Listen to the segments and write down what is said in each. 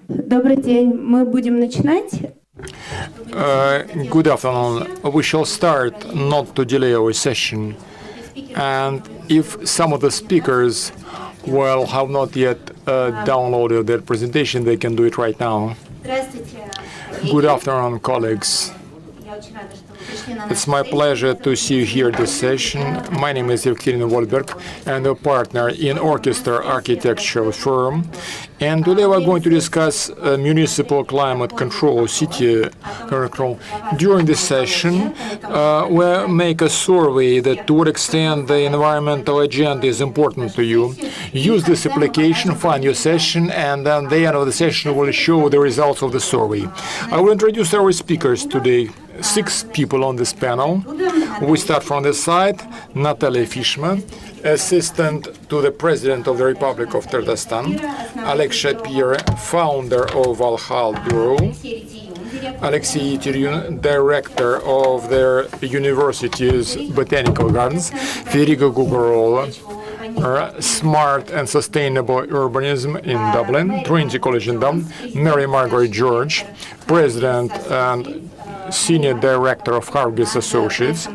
Добрый день, мы будем начинать. Good afternoon. We shall start, not to delay our session. And if some of the speakers have not yet downloaded their presentation, they can do it right now. Good afternoon, colleagues. It's my pleasure to see you here this session. My name is Evgeny Wolberg, and a partner in Orchestra Architecture firm. And today we're going to discuss municipal climate control, city control. During this session, we'll make a survey that to what extent the environmental agenda is important to you. Use this application, find your session, and then at the end of the session will show the results of the survey. I will introduce our speakers today. 6 people on this panel. We start from the side. Natalia Fishman, Assistant to the President of the Republic of Tatarstan. Alex Shapir, Founder of Valhall Bureau. Alexei Yeteryun, Director of the University's Botanical Gardens. Federico Gugorola, Smart and Sustainable Urbanism in Dublin, Trinity College in Dublin. Mary Margaret George, President and Senior Director of Hargis Associates.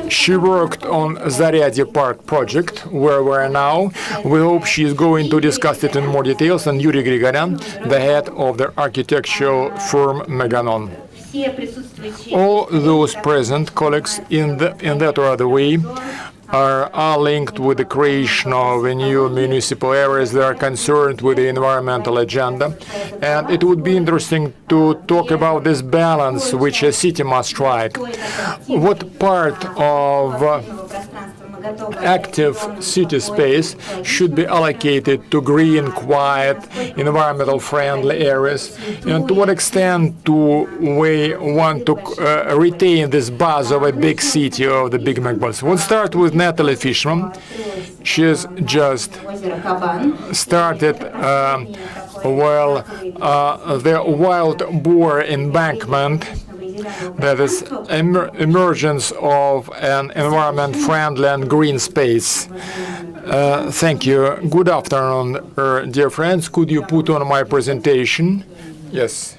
She worked on Zaryadye Park project, where we are now. We hope she is going to discuss it in more details. And Yuri Grigoryan, the head of the architectural firm Meganon. All those present colleagues in that or other way are linked with the creation of new municipal areas that are concerned with the environmental agenda. And it would be interesting to talk about this balance which a city must strike. What part of active city space should be allocated to green, quiet, environmental friendly areas, and to what extent do we want to retain this buzz of a big city, of the big megapolis? We'll start with Natalie Fishman. She's just started the wild boar embankment. That is emergence of an environment-friendly and green space. Thank you. Good afternoon, dear friends. Could you put on my presentation? Yes.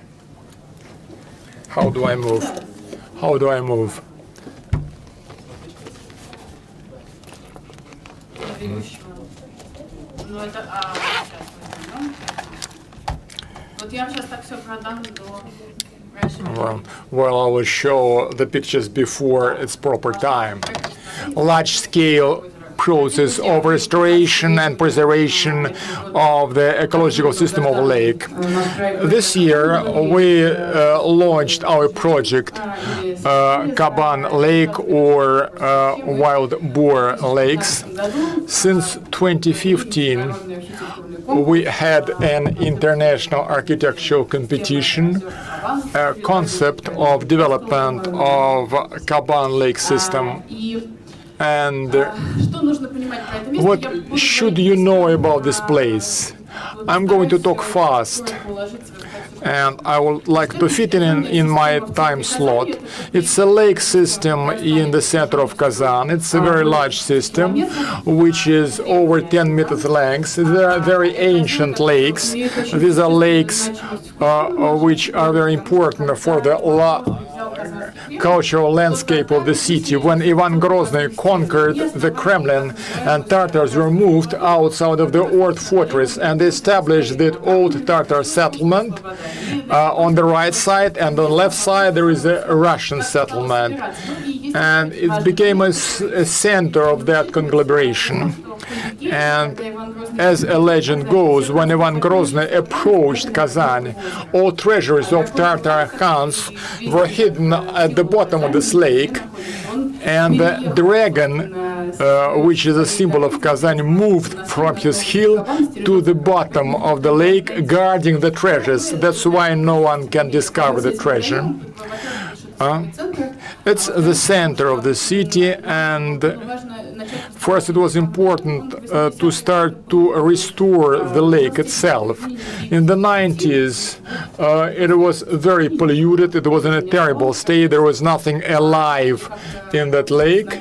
How do I move? How do I move? Well, I will show the pictures before its proper time. Large-scale process of restoration and preservation of the ecological system of the lake. This year, we launched our project, Gabon Lake or Wild Boar Lakes. Since 2015, we had an international architectural competition, a concept of development of Gabon Lake system. And what should you know about this place? I'm going to talk fast, and I would like to fit in my time slot. It's a lake system in the center of Kazan. It's a very large system, which is over 10 meters length. They are very ancient lakes. These are lakes which are very important for the cultural landscape of the city. When Ivan Grozny conquered the Kremlin and Tatars were moved outside of the old fortress and established the old Tatar settlement on the right side, and on the left side there is a Russian settlement. And it became a center of that conglomeration. And as a legend goes, when Ivan Grozny approached Kazan, all treasures of Tatar Khans were hidden at the bottom of this lake, and the dragon, which is a symbol of Kazan, moved from his hill to the bottom of the lake, guarding the treasures. That's why no one can discover the treasure. It's the center of the city, and First, it was important to start to restore the lake itself. In the 90s, it was very polluted. It was in a terrible state. There was nothing alive in that lake.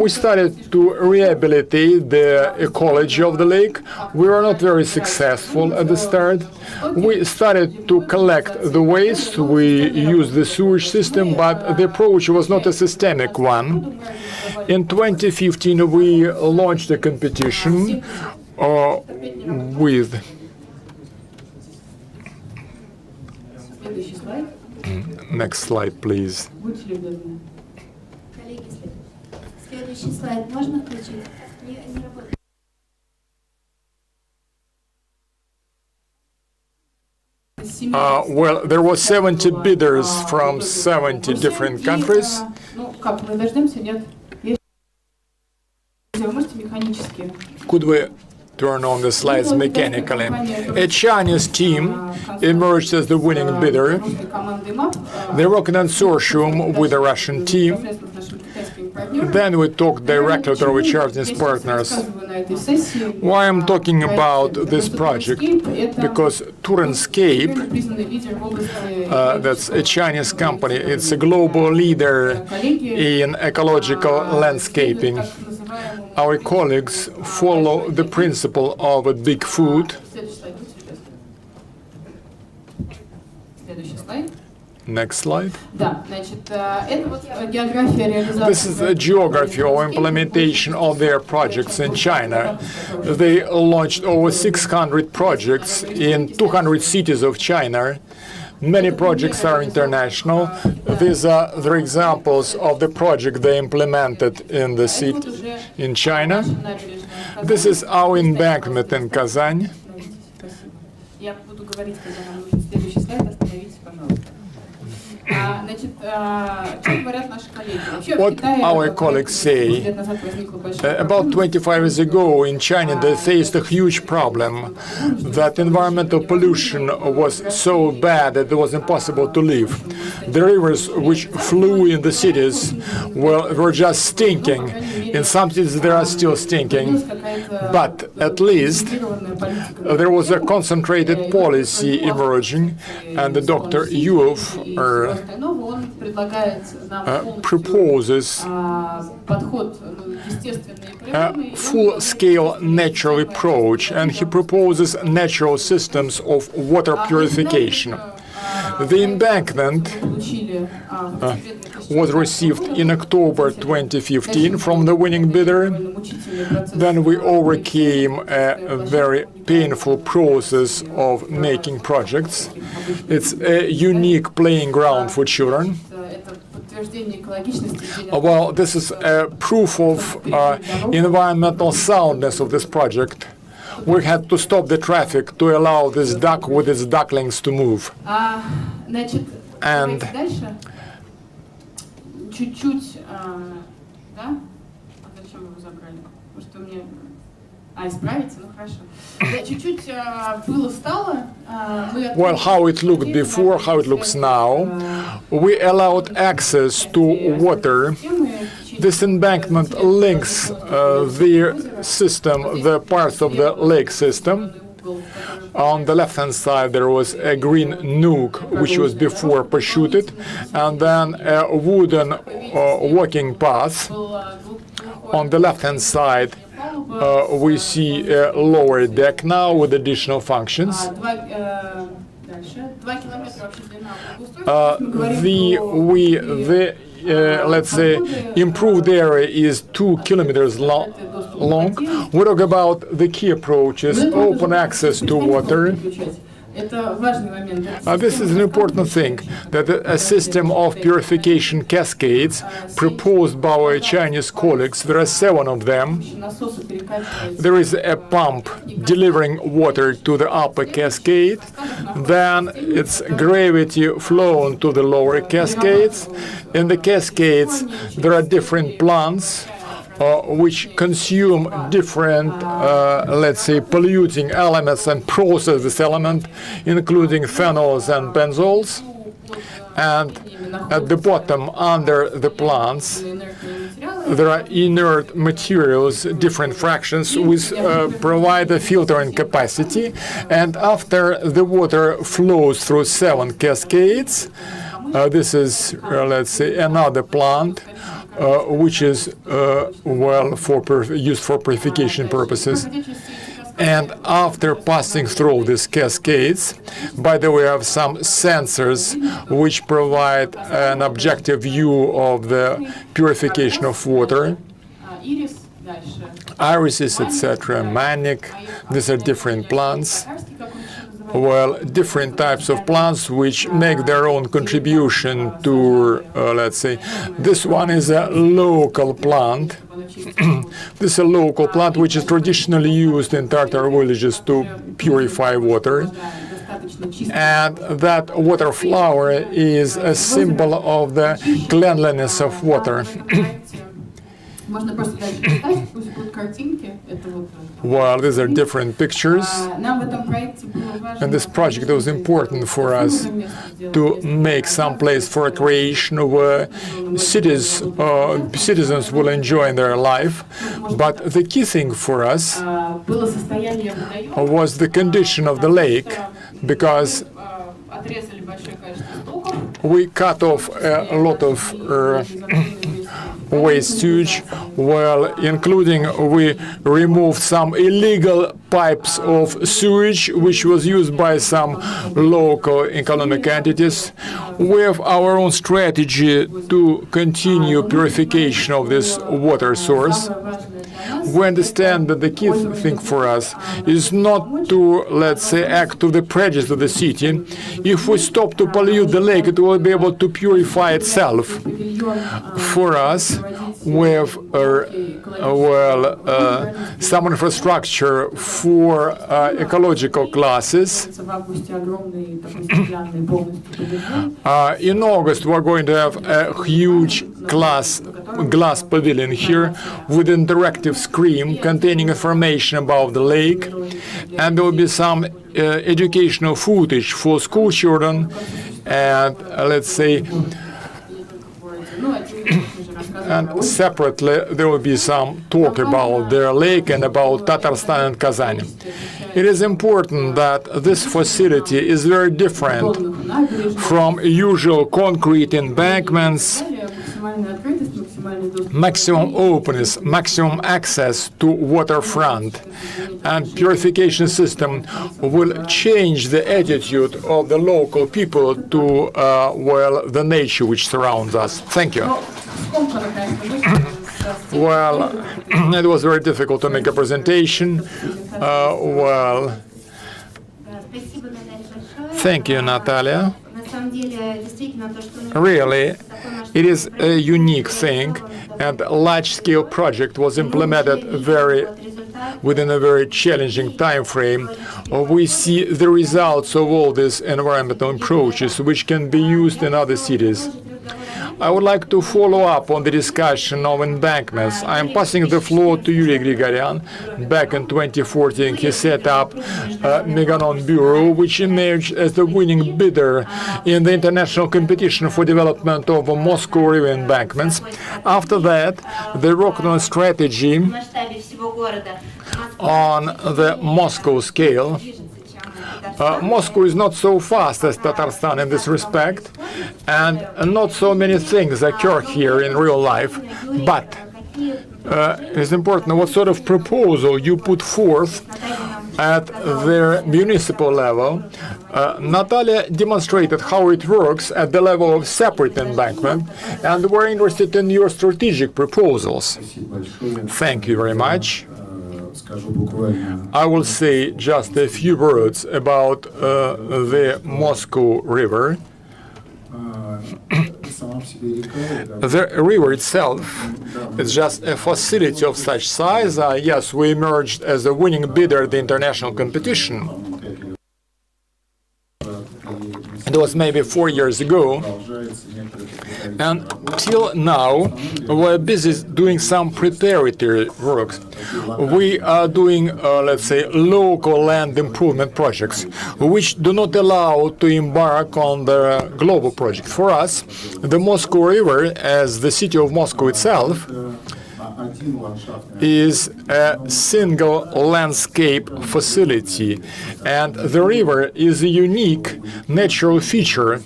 We started to rehabilitate the ecology of the lake. We were not very successful at the start. We started to collect the waste. We used the sewage system, but the approach was not a systemic one. In 2015, we launched a competition with next slide, please. Well, there were 70 bidders from 70 different countries. Could we turn on the slides mechanically? A Chinese team emerged as the winning bidder. They worked in consortium with a Russian team. Then we talked directly to our Chinese partners. Why I'm talking about this project? Because Turnscape, that's a Chinese company, it's a global leader in ecological landscaping. Our colleagues follow the principle of a big food. Next slide. This is the geography or implementation of their projects in China. They launched over 600 projects in 200 cities of China. Many projects are international. These are the examples of the project they implemented in the city in China. This is our embankment in Kazan. What our colleagues say, about 25 years ago in China they faced a huge problem that environmental pollution was so bad that it was impossible to live. The rivers which flew in the cities were just stinking. In some cities they are still stinking, but at least there was a concentrated policy emerging, and the Dr. Yuf proposes a full-scale natural approach, and he proposes natural systems of water purification. The embankment was received in October 2015 from the winning bidder. Then we overcame a very painful process of making projects. It's a unique playing ground for children. Well, this is a proof of environmental soundness of this project. We had to stop the traffic to allow this duck with its ducklings to move. And well, how it looked before, how it looks now. We allowed access to water. This embankment links the system, the parts of the lake system. On the left-hand side, there was a green nook, which was before prosciutted, and then a wooden walking path. On the left-hand side, we see a lower deck now with additional functions. Let's say, improved area is 2 kilometers long. We talk about the key approaches, open access to water. This is an important thing, that a system of purification cascades proposed by our Chinese colleagues. There are 7 of them. There is a pump delivering water to the upper cascade. Then it's gravity flown to the lower cascades. In the cascades, there are different plants which consume different, let's say, polluting elements and process this element, including phenols and benzols. And at the bottom, under the plants, there are inert materials, different fractions, which provide a filtering capacity. And after the water flows through 7 cascades, this is, let's say, another plant, which is, used for purification purposes. And after passing through these cascades, by the way, we have some sensors which provide an objective view of the purification of water. Irises, etc., manic, these are different plants. Well, different types of plants which make their own contribution to, let's say, this one is a local plant. This is a local plant which is traditionally used in Tartar villages to purify water. And that water flower is a symbol of the cleanliness of water. Well, these are different pictures. And this project was important for us to make some place for recreation where citizens will enjoy their life. But the key thing for us was the condition of the lake, because we cut off a lot of waste sewage, well, including we removed some illegal pipes of sewage, which was used by some local economic entities. We have our own strategy to continue purification of this water source. We understand that the key thing for us is not to, let's say, act to the prejudice of the city. If we stop to pollute the lake, it will be able to purify itself. For us, we have some infrastructure for ecological classes. In August, we're going to have a huge glass pavilion here with an interactive screen containing information about the lake, and there will be some educational footage for school children, and let's say, and separately there will be some talk about their lake and about Tatarstan and Kazan. It is important that this facility is very different from usual concrete embankments. Maximum openness, maximum access to waterfront, and purification system will change the attitude of the local people to, the nature which surrounds us. Thank you. Well, it was very difficult to make a presentation. Thank you, Natalia. Really, it is a unique thing, and a large-scale project was implemented within a very challenging time frame. We see the results of all these environmental approaches, which can be used in other cities. I would like to follow up on the discussion of embankments. I am passing the floor to Yuri Grigoryan. Back in 2014, he set up Meganon Bureau, which emerged as the winning bidder in the international competition for development of Moscow River embankments. After that, they worked on a strategy on the Moscow scale. Moscow is not so fast as Tatarstan in this respect, and not so many things occur here in real life, but it's important what sort of proposal you put forth at the municipal level. Natalia demonstrated how it works at the level of separate embankment, and we're interested in your strategic proposals. Thank you very much. I will say just a few words about the Moscow River. The river itself is just a facility of such size. Yes, we emerged as a winning bidder in the international competition. It was maybe 4 years ago. And till now, we're busy doing some preparatory works. We are doing, let's say, local land improvement projects, which do not allow to embark on the global project. For us, the Moscow River, as the city of Moscow itself, is a single landscape facility, and the river is a unique natural feature.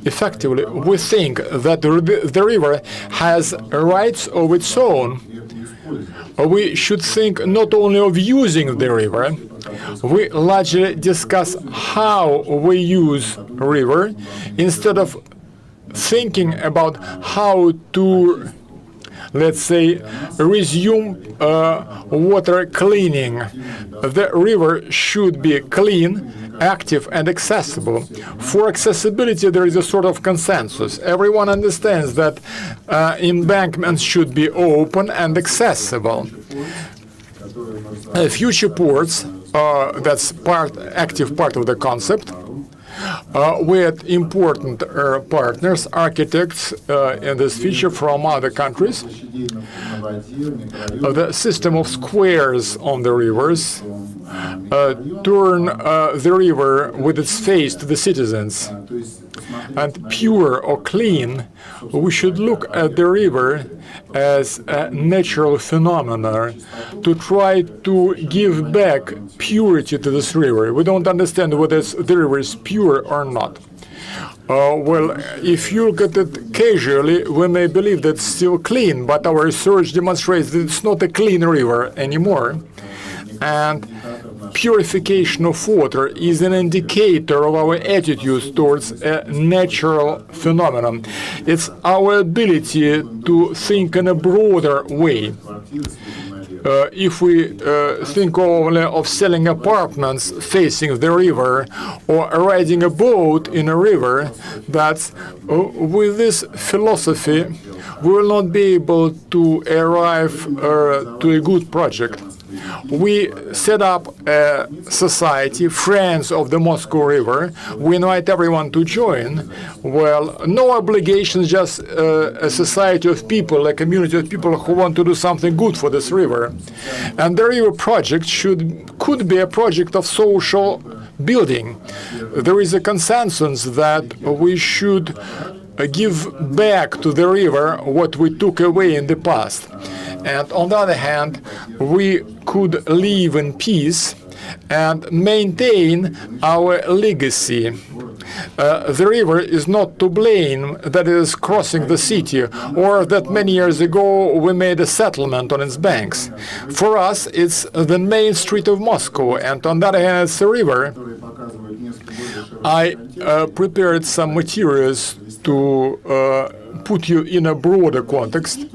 Effectively, we think that the river has rights of its own. We should think not only of using the river, we largely discuss how we use river instead of thinking about how to, let's say, resume water cleaning. The river should be clean, active, and accessible. For accessibility, there is a sort of consensus. Everyone understands that embankments should be open and accessible. Future ports, that's active part of the concept, with important partners, architects in this feature from other countries. The system of squares on the rivers turn the river with its face to the citizens. And pure or clean, we should look at the river as a natural phenomenon to try to give back purity to this river. We don't understand whether the river is pure or not. Well, if you look at it casually, we may believe that it's still clean, but our research demonstrates that it's not a clean river anymore. And purification of water is an indicator of our attitude towards a natural phenomenon. It's our ability to think in a broader way. If we think only of selling apartments facing the river or riding a boat in a river, that's with this philosophy we will not be able to arrive to a good project. We set up a society, Friends of the Moscow River. We invite everyone to join. Well, no obligations, just a society of people, a community of people who want to do something good for this river. And the river project could be a project of social building. There is a consensus that we should give back to the river what we took away in the past. And on the other hand, we could live in peace and maintain our legacy. The river is not to blame that it is crossing the city, or that many years ago we made a settlement on its banks. For us, it's the main street of Moscow, and on the other hand, it's a river. I prepared some materials to put you in a broader context.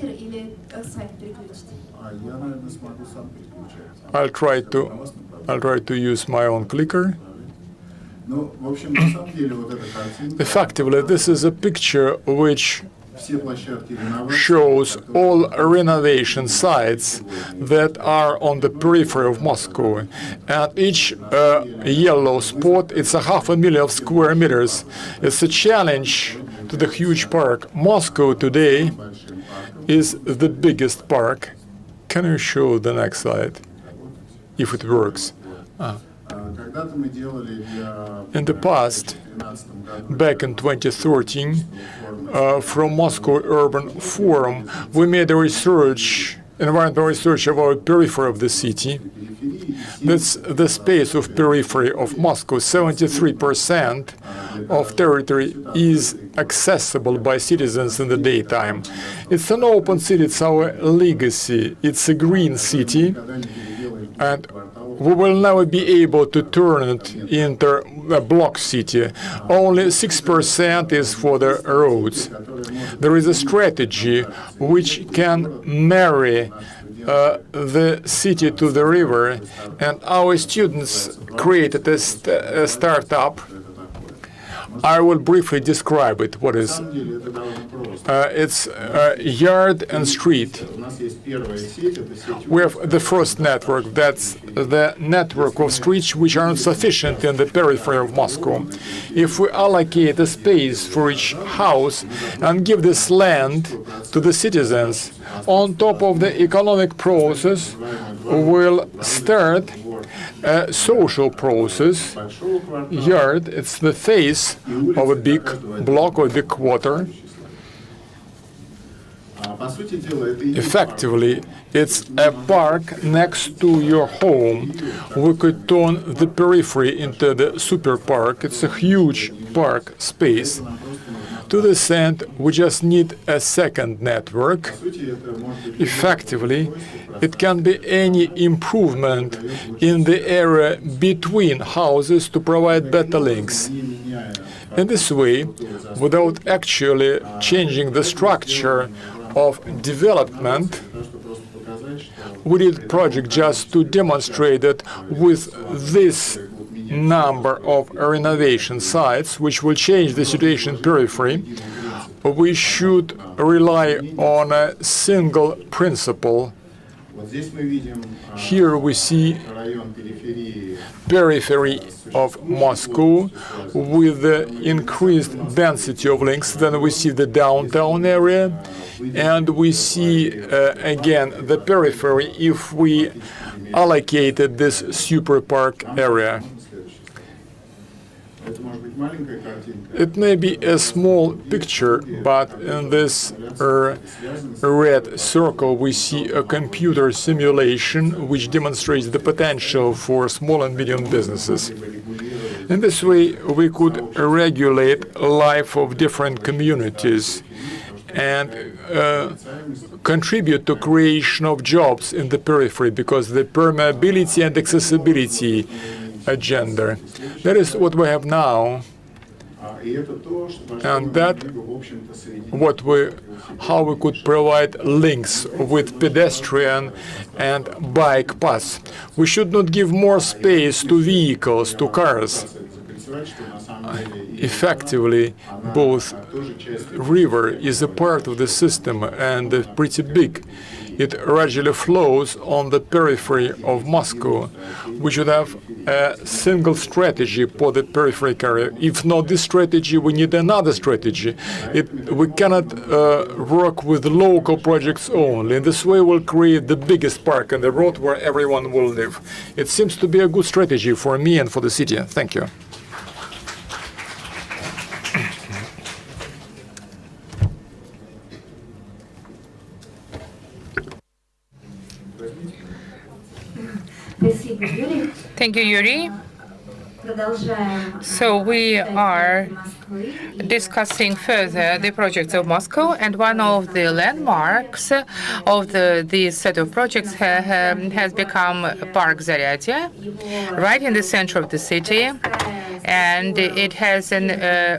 I'll try to use my own clicker. Effectively, this is a picture which shows all renovation sites that are on the periphery of Moscow. And each yellow spot, it's 500,000 square meters. It's a challenge to the huge park. Moscow today is the biggest park. Can you show the next slide, if it works? In the past, back in 2013, from Moscow Urban Forum, we made a environmental research about periphery of the city. That's the space of periphery of Moscow. 73% of territory is accessible by citizens in the daytime. It's an open city, it's our legacy. It's a green city, and we will never be able to turn it into a block city. Only 6% is for the roads. There is a strategy which can marry the city to the river, and our students created a startup. I will briefly describe it. What is it's yard and street. We have the first network. That's the network of streets which are not sufficient in the periphery of Moscow. If we allocate a space for each house and give this land to the citizens, on top of the economic process, we'll start a social process. Yard, it's the face of a big block or big quarter. Effectively, it's a park next to your home. We could turn the periphery into the super park. It's a huge park space. To this end, we just need a second network. Effectively, it can be any improvement in the area between houses to provide better links. In this way, without actually changing the structure of development, we did project just to demonstrate that with this number of renovation sites, which will change the situation in periphery, we should rely on a single principle. Here we see periphery of Moscow with the increased density of links. Then we see the downtown area, and we see again the periphery if we allocated this super park area. It may be a small picture, but in this red circle we see a computer simulation which demonstrates the potential for small and medium businesses. In this way, we could regulate life of different communities and contribute to creation of jobs in the periphery, because the permeability and accessibility agenda. That is what we have now, and that how we could provide links with pedestrian and bike paths. We should not give more space to vehicles, to cars. Effectively, both river is a part of the system and pretty big. It gradually flows on the periphery of Moscow. We should have a single strategy for the peripheral area. If not this strategy, we need another strategy. We cannot work with local projects only. In this way, we'll create the biggest park on the road where everyone will live. It seems to be a good strategy for me and for the city. Thank you. Thank you, Yuri. So we are discussing further the projects of Moscow, and one of the landmarks of this set of projects has become Park Zaryatia, right in the center of the city. And it has an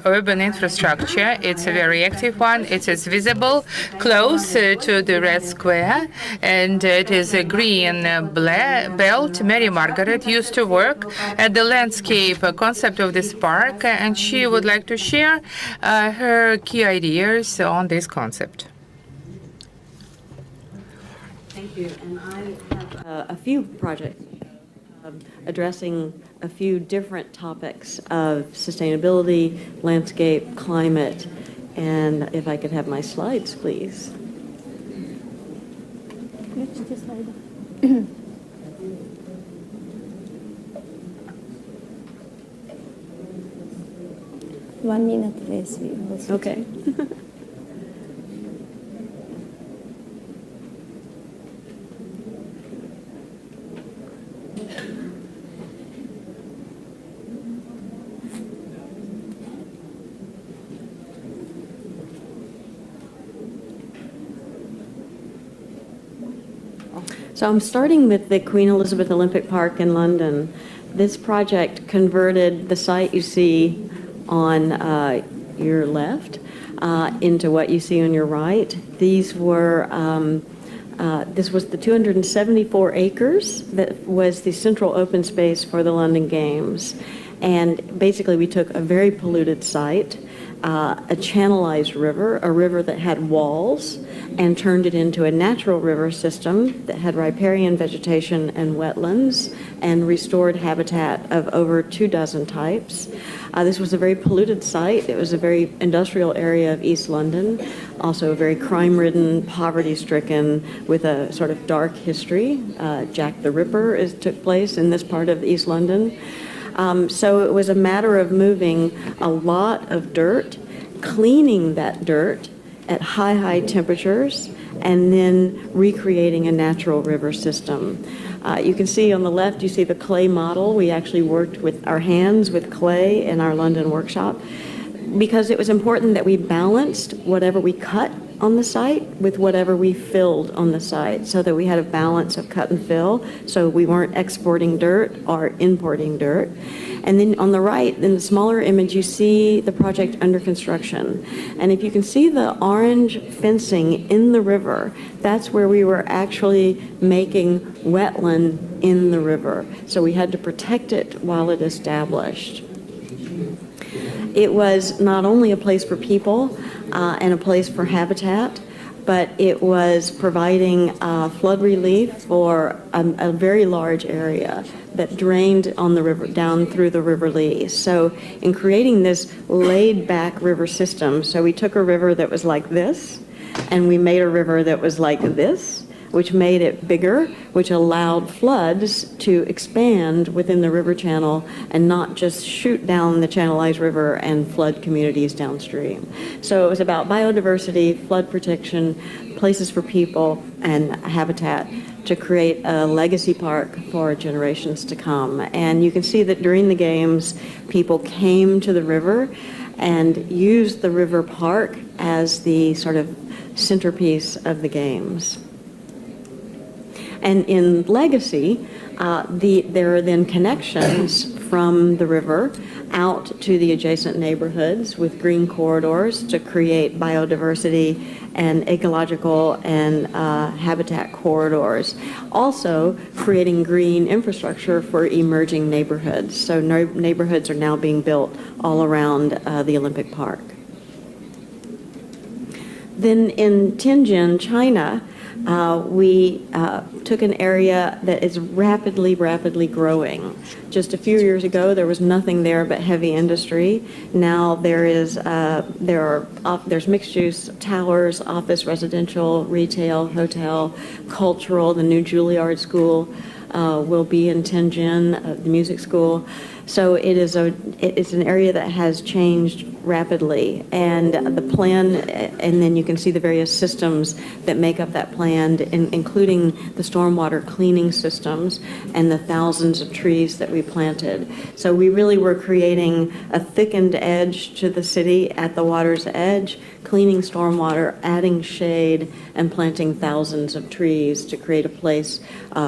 urban infrastructure. It's a very active one. It is visible close to the Red Square, and it is a green belt. Mary Margaret used to work at the landscape concept of this park, and she would like to share her key ideas on this concept. Thank you. And I have a few projects addressing a few different topics of sustainability, landscape, climate, and if I could have my slides, please. One minute, please. Okay. So I'm starting with the Queen Elizabeth Olympic Park in London. This project converted the site you see on your left into what you see on your right. These were, this was the 274 acres that was the central open space for the London Games. And basically we took a very polluted site, a channelized river, a river that had walls, and turned it into a natural river system that had riparian vegetation and wetlands and restored habitat of over 24 types. This was a very polluted site. It was a very industrial area of East London, also very crime-ridden, poverty-stricken, with a sort of dark history. Jack the Ripper took place in this part of East London. So it was a matter of moving a lot of dirt, cleaning that dirt, at high temperatures, and then recreating a natural river system. You can see on the left, you see the clay model. We actually worked with our hands with clay in our London workshop because it was important that we balanced whatever we cut on the site with whatever we filled on the site so that we had a balance of cut and fill, so we weren't exporting dirt or importing dirt. And then on the right, in the smaller image, you see the project under construction. And if you can see the orange fencing in the river, that's where we were actually making wetland in the river. So we had to protect it while it established. It was not only a place for people and a place for habitat, but it was providing flood relief for a very large area that drained on the river, down through the River Lee. So in creating this laid-back river system, so we took a river that was like this, and we made a river that was like this, which made it bigger, which allowed floods to expand within the river channel and not just shoot down the channelized river and flood communities downstream. So it was about biodiversity, flood protection, places for people, and habitat to create a legacy park for generations to come. And you can see that during the games, people came to the river and used the river park as the sort of centerpiece of the games. And in Legacy, there are then connections from the river out to the adjacent neighborhoods with green corridors to create biodiversity and ecological and habitat corridors. Also creating green infrastructure for emerging neighborhoods. So neighborhoods are now being built all around the Olympic Park. Then in Tianjin, China, we took an area that is rapidly growing. Just a few years ago, there was nothing there but heavy industry. Now there's mixed-use towers, office, residential, retail, hotel, cultural. The new Juilliard School will be in Tianjin, the music school. So it's an area that has changed rapidly, and the plan, and then you can see the various systems that make up that plan, including the stormwater cleaning systems and the thousands of trees that we planted. So we really were creating a thickened edge to the city at the water's edge, cleaning stormwater, adding shade, and planting thousands of trees to create a place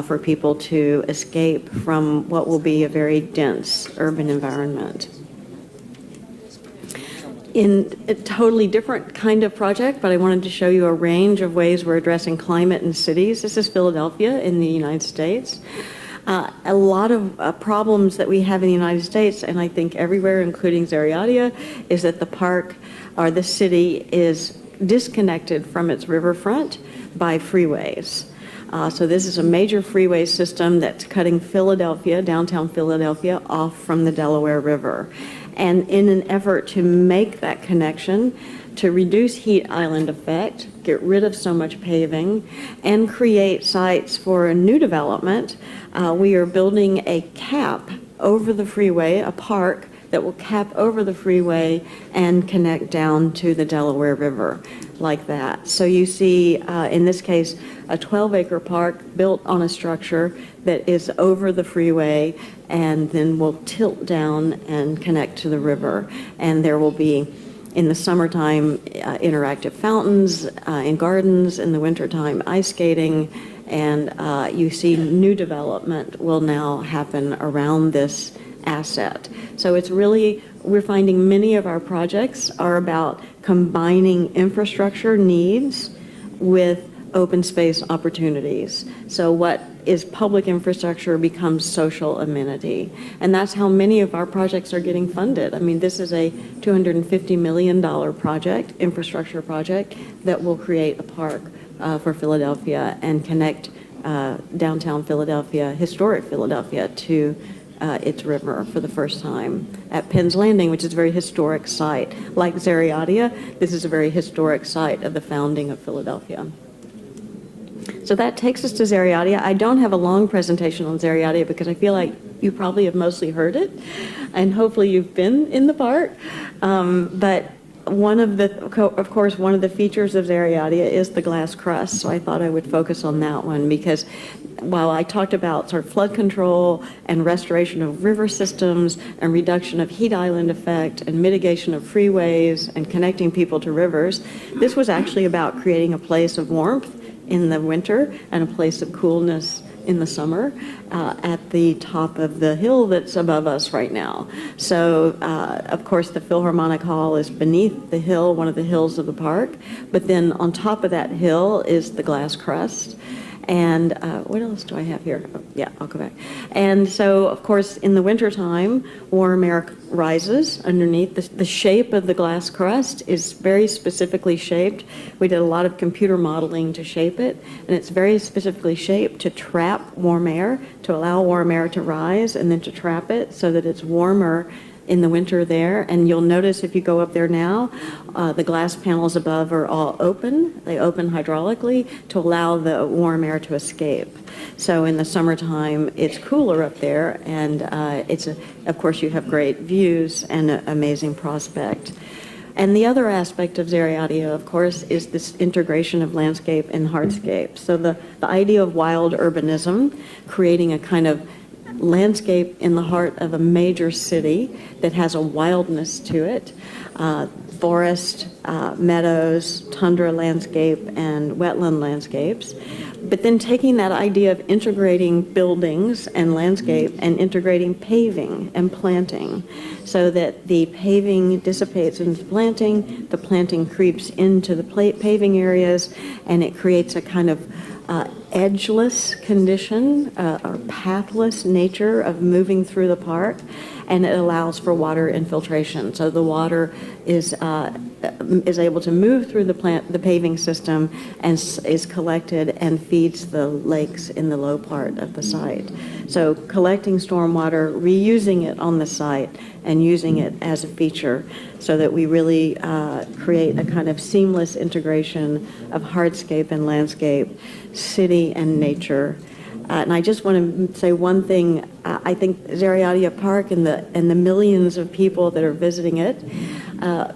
for people to escape from what will be a very dense urban environment. In a totally different kind of project, but I wanted to show you a range of ways we're addressing climate in cities. This is Philadelphia in the United States. A lot of problems that we have in the United States, and I think everywhere, including Zariadia, is that the park or the city is disconnected from its riverfront by freeways. So this is a major freeway system that's cutting Philadelphia, downtown Philadelphia, off from the Delaware River. And in an effort to make that connection, to reduce heat island effect, get rid of so much paving, and create sites for a new development, we are building a cap over the freeway, a park that will cap over the freeway and connect down to the Delaware River like that. So you see, in this case, a 12-acre park built on a structure that is over the freeway and then will tilt down and connect to the river. And there will be, in the summertime, interactive fountains, in gardens, in the wintertime, ice skating, and you see new development will now happen around this asset. So it's really, we're finding many of our projects are about combining infrastructure needs with open space opportunities. So what is public infrastructure becomes social amenity. And that's how many of our projects are getting funded. I mean, this is a $250 million project, infrastructure project, that will create a park for Philadelphia and connect downtown Philadelphia, historic Philadelphia, to its river for the first time at Penn's Landing, which is a very historic site. Like Zariadia, this is a very historic site of the founding of Philadelphia. So that takes us to Zariadia. I don't have a long presentation on Zariadia because I feel like you probably have mostly heard it, and hopefully you've been in the park. But of course, one of the features of Zariadia is the glass crust, so I thought I would focus on that one because while I talked about sort of flood control and restoration of river systems and reduction of heat island effect and mitigation of freeways and connecting people to rivers, this was actually about creating a place of warmth in the winter and a place of coolness in the summer at the top of the hill that's above us right now. So, of course, the Philharmonic Hall is beneath the hill, one of the hills of the park, but then on top of that hill is the glass crust. And what else do I have here? Oh, yeah, I'll go back. And so, of course, in the wintertime, warm air rises underneath. The shape of the glass crust is very specifically shaped. We did a lot of computer modeling to shape it, and it's very specifically shaped to trap warm air, to allow warm air to rise, and then to trap it so that it's warmer in the winter there. And you'll notice if you go up there now, the glass panels above are all open. They open hydraulically to allow the warm air to escape. So in the summertime, it's cooler up there, and of course, you have great views and an amazing prospect. And the other aspect of Zariadia, of course, is this integration of landscape and hardscape. So the idea of wild urbanism, creating a kind of landscape in the heart of a major city that has a wildness to it, forest, meadows, tundra landscape, and wetland landscapes. But then taking that idea of integrating buildings and landscape and integrating paving and planting so that the paving dissipates into planting, the planting creeps into the paving areas, and it creates a kind of edgeless condition or pathless nature of moving through the park, and it allows for water infiltration. So the water is able to move through the paving system and is collected and feeds the lakes in the low part of the site. So collecting stormwater, reusing it on the site, and using it as a feature so that we really create a kind of seamless integration of hardscape and landscape, city and nature. And I just want to say one thing. I think Zariadia Park and the millions of people that are visiting it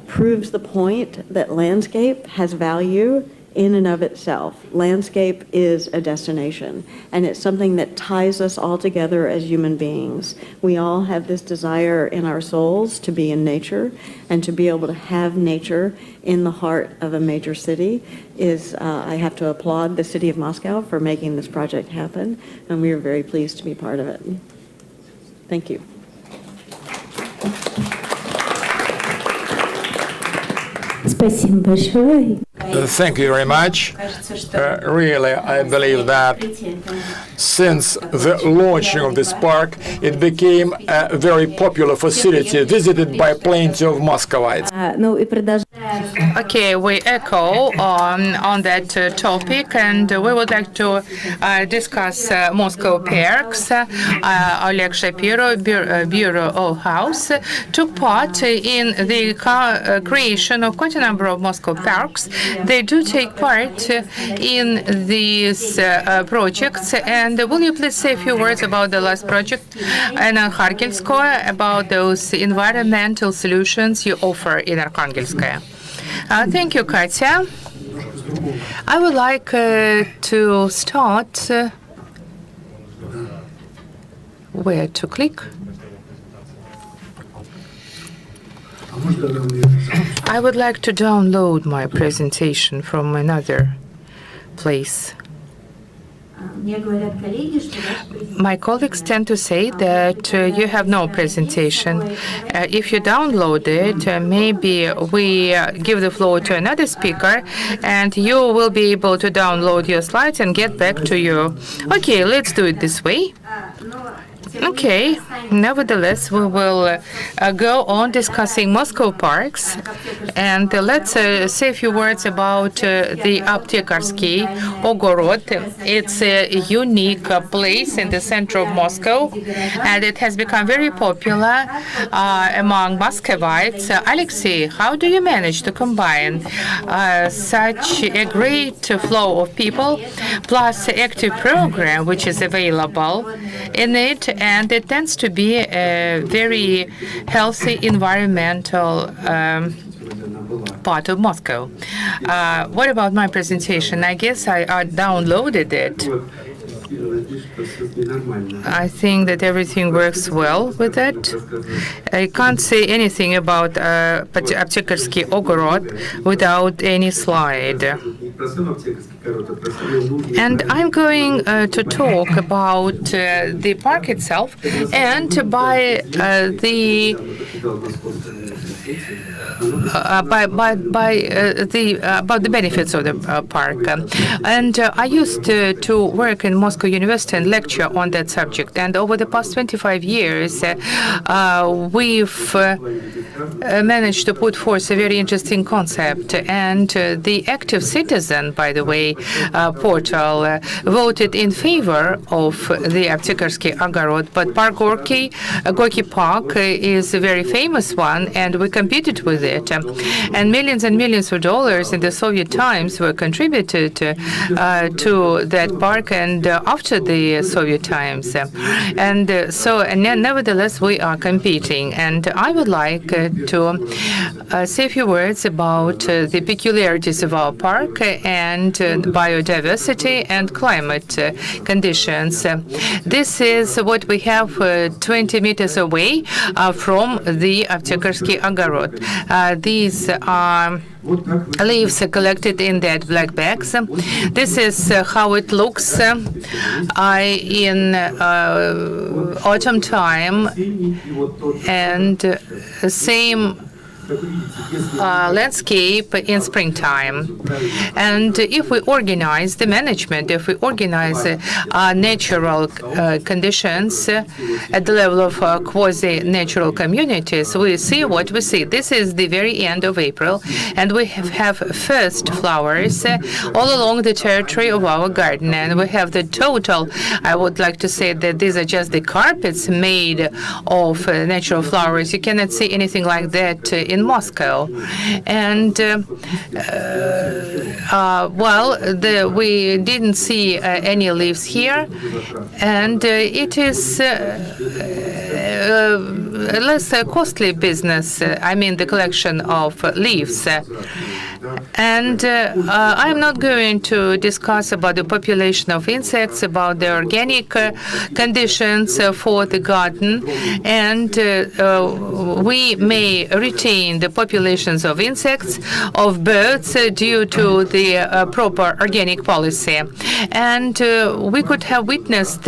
proves the point that landscape has value in and of itself. Landscape is a destination, and it's something that ties us all together as human beings. We all have this desire in our souls to be in nature, and to be able to have nature in the heart of a major city is, I have to applaud the city of Moscow for making this project happen, and we are very pleased to be part of it. Thank you. Спасибо большое. Thank you very much. Really, I believe that since the launching of this park, it became a very popular facility visited by plenty of Muscovites. Ну и продолжать. Okay, we echo on that topic, and we would like to discuss Moscow parks. Oleg Shapiro, Bureau of House, took part in the creation of quite a number of Moscow parks. They do take part in these projects. And will you please say a few words about the last project in Arkhangelskoye, about those environmental solutions you offer in Arkhangelskoye? Thank you, Katya. I would like to start where to click. I would like to download my presentation from another place. My colleagues tend to say that you have no presentation. If you download it, maybe we give the floor to another speaker, and you will be able to download your slides and get back to you. Okay, let's do it this way. Okay, nevertheless, we will go on discussing Moscow parks, and let's say a few words about the Aptekarsky Ogorod. It's a unique place in the center of Moscow, and it has become very popular among Muscovites. Alexei, how do you manage to combine such a great flow of people plus active program which is available in it? And it tends to be a very healthy environmental part of Moscow. What about my presentation? I guess I downloaded it. I think that everything works well with it. I can't say anything about Aptekarski Ogorod without any slide. And I'm going to talk about the park itself and by the about the benefits of the park. And I used to work in Moscow University and lecture on that subject. And over the past 25 years, we've managed to put forth a very interesting concept. And the Active Citizen, by the way, portal voted in favor of the Aptekarski Ogorod, but Park Gorky Park is a very famous one, and we competed with it. And millions of dollars in the Soviet times were contributed to that park and after the Soviet times. And nevertheless, we are competing. And I would like to say a few words about the peculiarities of our park and biodiversity and climate conditions. This is what we have 20 meters away from the Aptekarski Ogorod. These are leaves collected in that black bags. This is how it looks in autumn time, and same landscape in springtime. And if we organize the management, if we organize natural conditions at the level of quasi-natural communities, we see what we see. This is the very end of April, and we have first flowers all along the territory of our garden. And we have the total, I would like to say that these are just the carpets made of natural flowers. You cannot see anything like that in Moscow. And we didn't see any leaves here, and it is less costly business. I mean the collection of leaves. And I'm not going to discuss about the population of insects, about the organic conditions for the garden, and we may retain the populations of insects, of birds, due to the proper organic policy. And we could have witnessed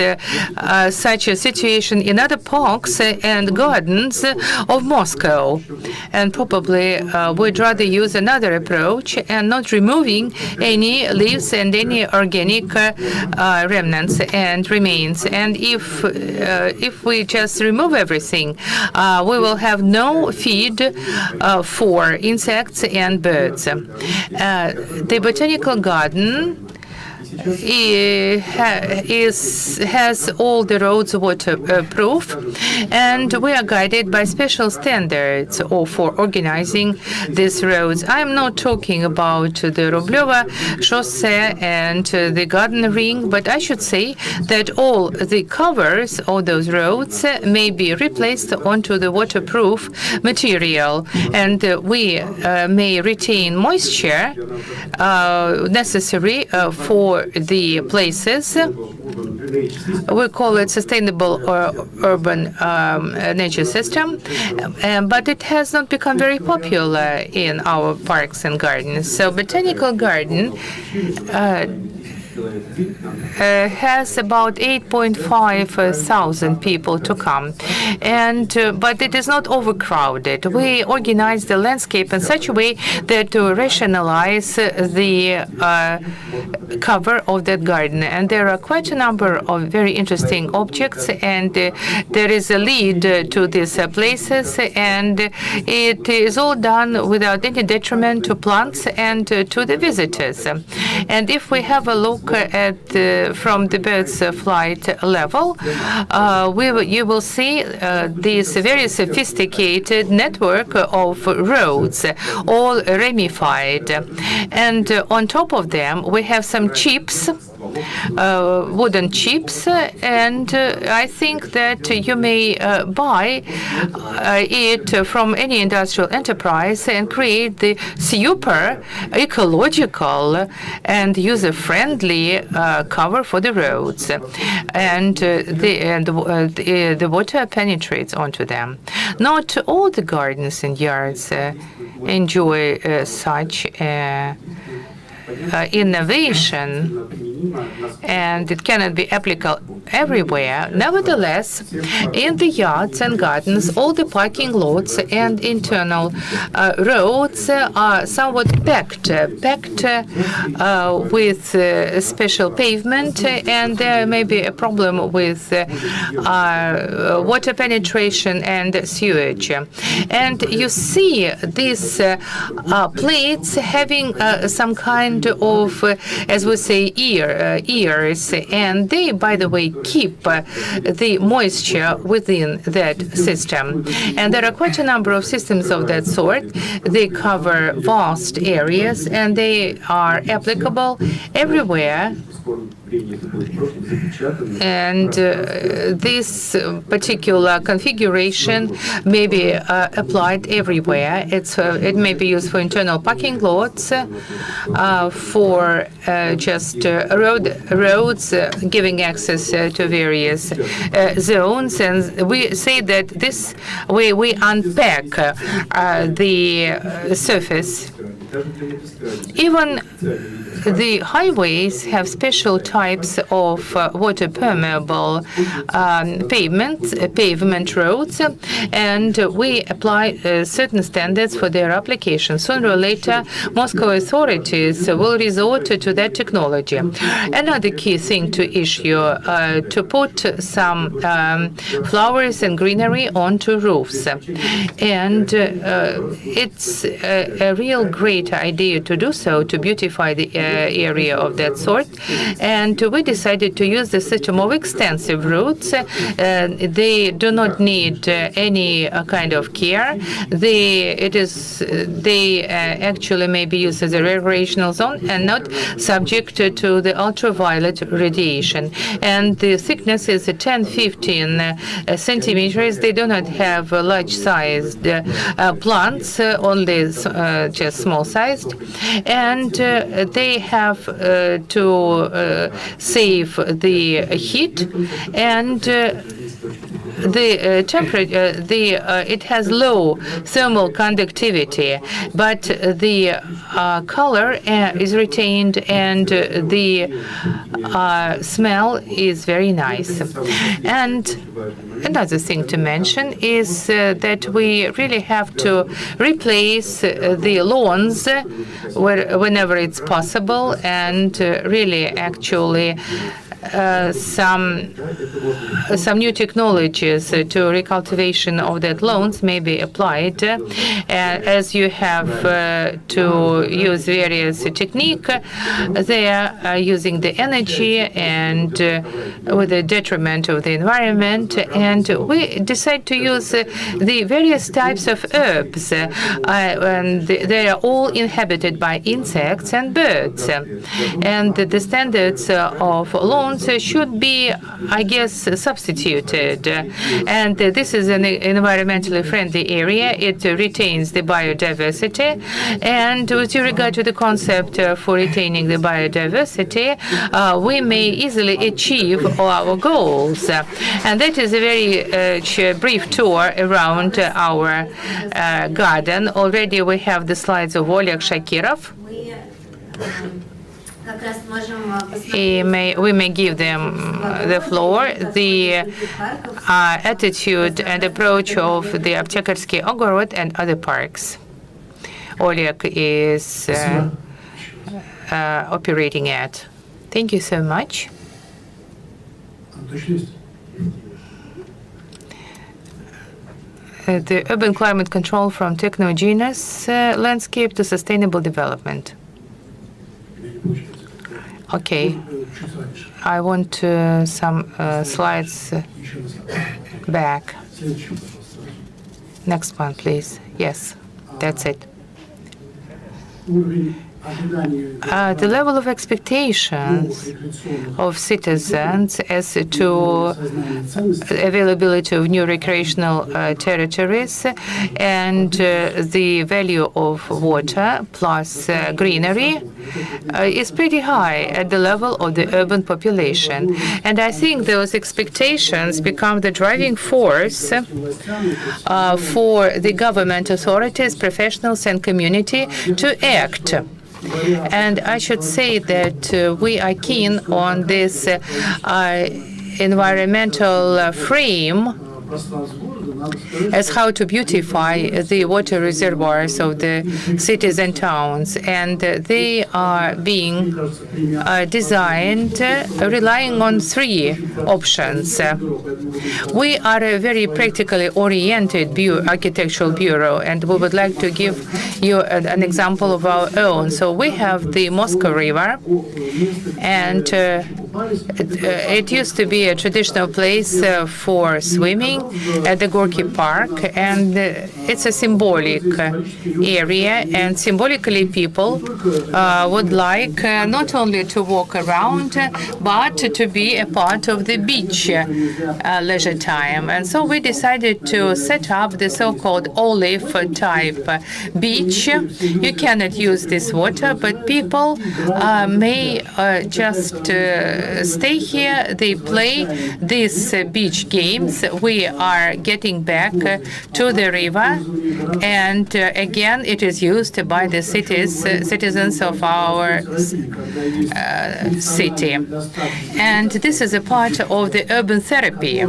such a situation in other parks and gardens of Moscow. And probably we'd rather use another approach and not removing any leaves and any organic remnants and remains. And if we just remove everything, we will have no feed for insects and birds. The botanical garden has all the roads waterproof, and we are guided by special standards for organizing these roads. I'm not talking about the Rublevo Chaussee and the Garden Ring, but I should say that all the covers of those roads may be replaced onto the waterproof material, and we may retain moisture necessary for the places. We call it sustainable urban nature system, but it has not become very popular in our parks and gardens. So botanical garden has about 8,500 people to come, and but it is not overcrowded. We organize the landscape in such a way that to rationalize the cover of that garden, and there are quite a number of very interesting objects, and there is a lead to these places, and it is all done without any detriment to plants and to the visitors. And if we have a look at from the bird's flight level, you will see this very sophisticated network of roads, all ramified. And on top of them, we have some chips wooden chips, and I think that you may buy it from any industrial enterprise and create the super ecological and user-friendly cover for the roads, and the water penetrates onto them. Not all the gardens and yards enjoy such innovation, and it cannot be applicable everywhere. Nevertheless, in the yards and gardens, all the parking lots and internal roads are somewhat packed with special pavement, and there may be a problem with water penetration and sewage. And you see these plates having some kind of, as we say, ears, and they, by the way, keep the moisture within that system. And there are quite a number of systems of that sort. They cover vast areas, and they are applicable everywhere. And this particular configuration may be applied everywhere. It may be used for internal parking lots, for just roads giving access to various zones. And we say that this way we unpack the surface. Even the highways have special types of water permeable pavement roads, and we apply certain standards for their application. Sooner or later, Moscow authorities will resort to that technology. Another key thing to issue, to put some flowers and greenery onto roofs. And it's a real great idea to do so, to beautify the area of that sort. And we decided to use the system of extensive roots. They do not need any kind of care. They actually may be used as a recreational zone and not subject to the ultraviolet radiation. And the thickness is 10-15 centimeters. They do not have large-sized plants, only just small-sized, and they have to save the heat and the temperature. It has low thermal conductivity, but the color is retained, and the smell is very nice. And another thing to mention is that we really have to replace the lawns whenever it's possible, and really actually some new technologies to recultivation of that lawns may be applied, as you have to use various technique. They are using the energy and with the detriment of the environment, and we decide to use the various types of herbs, and they are all inhabited by insects and birds, and the standards of lawns should be, I guess, substituted. And this is an environmentally friendly area. It retains the biodiversity. And with regard to the concept for retaining the biodiversity, we may easily achieve our goals. And that is a very brief tour around our garden. Already we have the slides of Oleg Shakirov. We may give them the floor. The attitude and approach of the Aptekarsky Ogorod and other parks. Oleg is operating at. Thank you so much. The urban climate control from Technogenic landscape to sustainable development. Okay, I want some slides back. Next one, please. Yes, that's it. the level of expectations of citizens as to availability of new recreational territories and the value of water plus greenery is pretty high at the level of the urban population. And I think those expectations become the driving force for the government authorities, professionals, and community to act. And I should say that we are keen on this environmental frame as how to beautify the water reservoirs of the cities and towns. And they are being designed relying on three options. We are a very practically oriented architectural bureau, and we would like to give you an example of our own. So we have the Moscow River, and it used to be a traditional place for swimming at the Gorky Park, and it's a symbolic area, and symbolically people would like not only to walk around but to be a part of the beach leisure time. And so we decided to set up the so-called olive type beach. You cannot use this water, but people may just stay here. They play these beach games. We are getting back to the river, and again it is used by the citizens of our city. And this is a part of the urban therapy.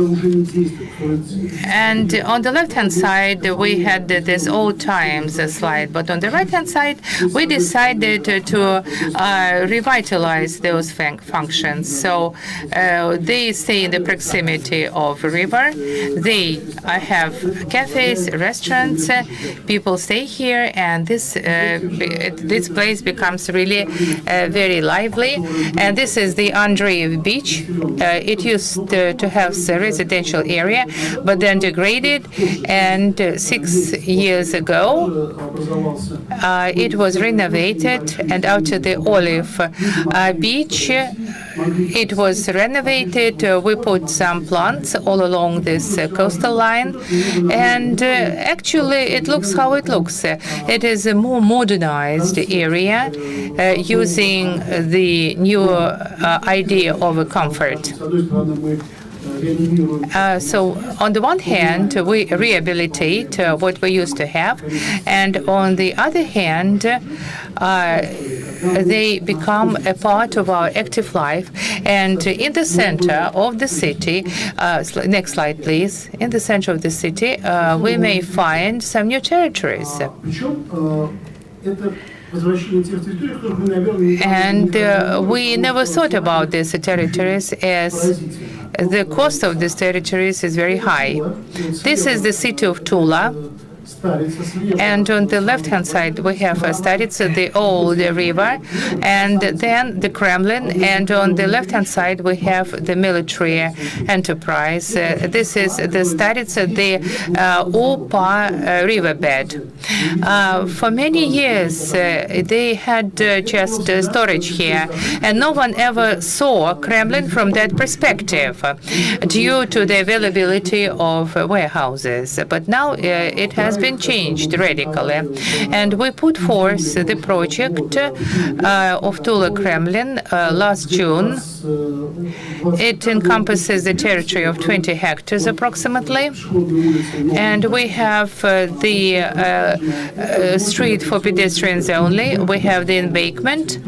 And on the left-hand side we had this old times slide, but on the right-hand side we decided to revitalize those functions. So they stay in the proximity of river. They have cafes, restaurants. People stay here, and this place becomes really very lively. And this is the Andreev Beach. It used to have a residential area, but then degraded. And 6 years ago, it was renovated, and out of the Olive Beach, it was renovated. We put some plants all along this coastal line, and actually it looks how it looks. It is a more modernized area using the new idea of a comfort. So on the one hand, we rehabilitate what we used to have, and on the other hand, they become a part of our active life. And in the center of the city, next slide please, in the center of the city, we may find some new territories. And we never thought about these territories, as the cost of these territories is very high. This is the city of Tula. And on the left-hand side, we have Staritsa, the old river, and then the Kremlin. And on the left-hand side, we have the military enterprise. This is the Staritsa, the Opa riverbed. For many years, they had just storage here, and no one ever saw Kremlin from that perspective due to the availability of warehouses. But now it has been changed radically, and we put forth the project of Tula Kremlin last June. It encompasses the territory of 20 hectares approximately, and we have the street for pedestrians only. We have the embankment,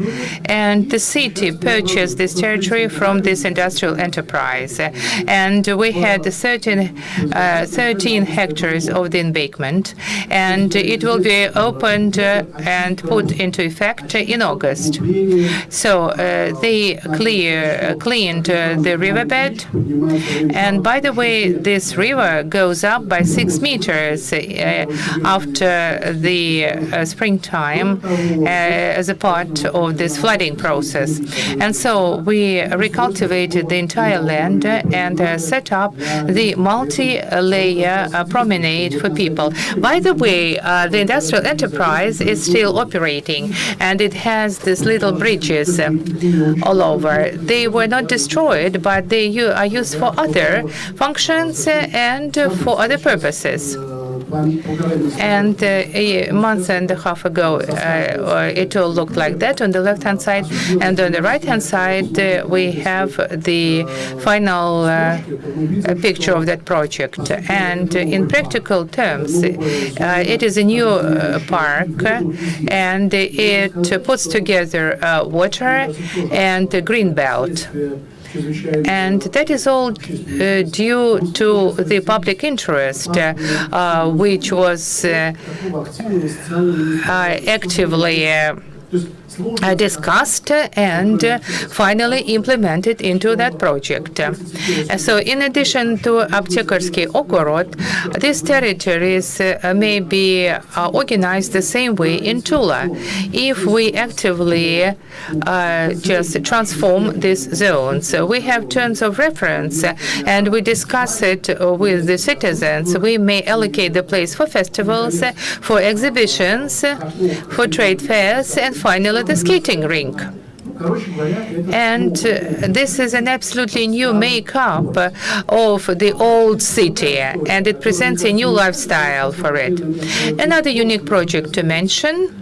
and the city purchased this territory from this industrial enterprise, and we had 13 hectares of the embankment, and it will be opened and put into effect in August. So they cleaned the riverbed. And by the way, this river goes up by 6 meters after the springtime as a part of this flooding process. And so we recultivated the entire land and set up the multi-layer promenade for people. By the way, the industrial enterprise is still operating, and it has these little bridges all over. They were not destroyed, but they are used for other functions and for other purposes. And a month and a half ago, it all looked like that on the left-hand side. And on the right-hand side, we have the final picture of that project. And in practical terms, it is a new park, and it puts together water and a green belt. And that is all due to the public interest, which was actively discussed and finally implemented into that project. So in addition to Aptekarski Ogorod, these territories may be organized the same way in Tula if we actively just transform these zones. We have terms of reference and we discuss it with the citizens. We may allocate the place for festivals, for exhibitions, for trade fairs, and finally the skating rink. And this is an absolutely new makeup of the old city, and it presents a new lifestyle for it. Another unique project to mention.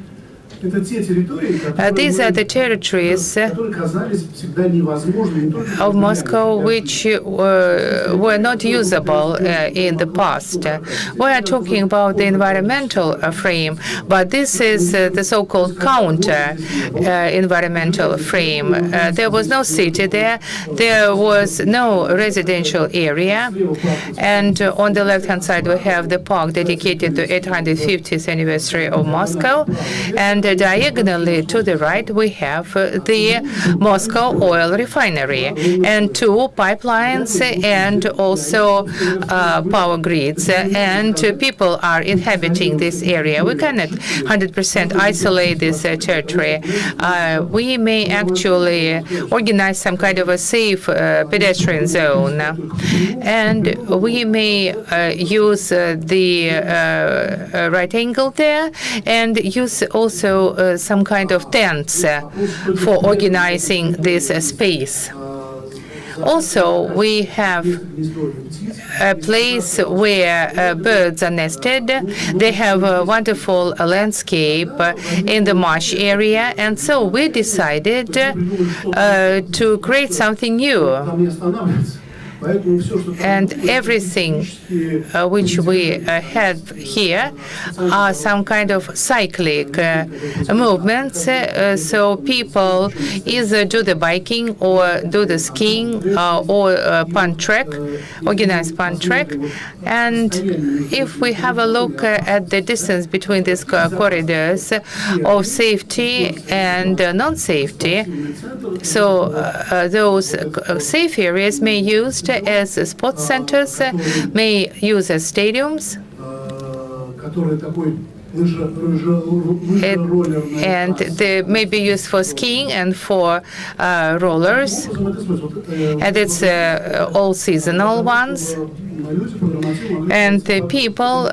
These are the territories of Moscow which were not usable in the past. We are talking about the environmental frame, but this is the so-called counter environmental frame. There was no city there. There was no residential area. And on the left-hand side, we have the park dedicated to 850th anniversary of Moscow. And diagonally to the right, we have the Moscow oil refinery and 2 pipelines and also power grids. And people are inhabiting this area. We cannot 100% isolate this territory. We may actually organize some kind of a safe pedestrian zone. And we may use the right angle there and use also some kind of tents for organizing this space. Also, we have a place where birds are nested. They have a wonderful landscape in the marsh area, and so we decided to create something new. And everything which we have here are some kind of cyclic movements. So people either do the biking or do the skiing or pun trek, organized pun trek. And if we have a look at the distance between these corridors of safety and non-safety, so those safe areas may be used as sports centers, may use as stadiums. And they may be used for skiing and for rollers, and it's all seasonal ones. And the people